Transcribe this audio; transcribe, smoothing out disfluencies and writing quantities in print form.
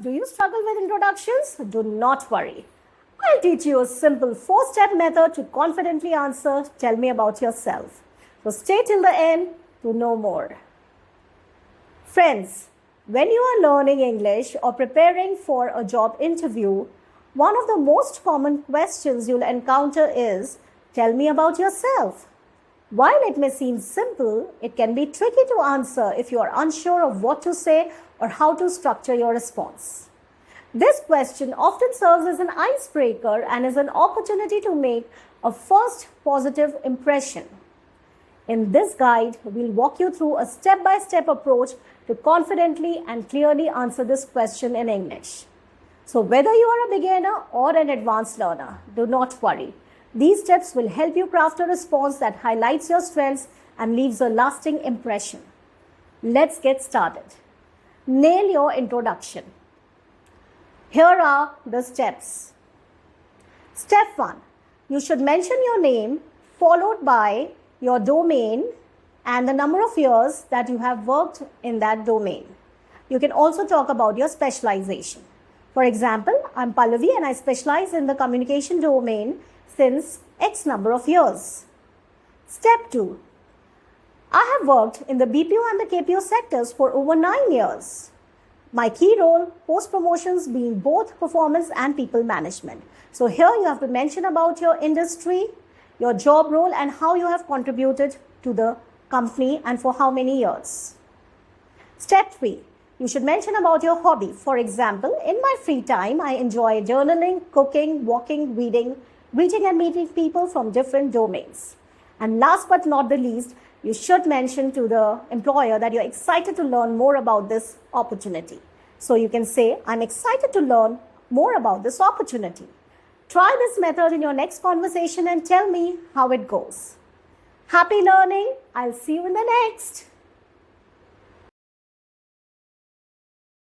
Do you struggle with introductions? Do not worry. I'll teach you a simple 4-step method to confidently answer, tell me about yourself. So stay till the end to know more. Friends, when you are learning English or preparing for a job interview, one of the most common questions you'll encounter is, tell me about yourself. While it may seem simple, it can be tricky to answer if you are unsure of what to say or how to structure your response. This question often serves as an icebreaker and is an opportunity to make a first positive impression. In this guide, we'll walk you through a step-by-step approach to confidently and clearly answer this question in English. So whether you are a beginner or an advanced learner, do not worry. These steps will help you craft a response that highlights your strengths and leaves a lasting impression. Let's get started. Nail your introduction. Here are the steps. Step 1. You should mention your name followed by your domain and the number of years that you have worked in that domain. You can also talk about your specialization. For example, I'm Pallavi and I specialize in the communication domain since X number of years. Step 2. I have worked in the BPO and the KPO sectors for over 9 years. My key role, post-promotions, being both performance and people management. So here you have to mention about your industry, your job role and how you have contributed to the company and for how many years. Step 3. You should mention about your hobby. For example, in my free time, I enjoy journaling, cooking, walking, reading and meeting people from different domains. And last but not the least, you should mention to the employer that you're excited to learn more about this opportunity. So you can say, I'm excited to learn more about this opportunity. Try this method in your next conversation and tell me how it goes. Happy learning. I'll see you in the next.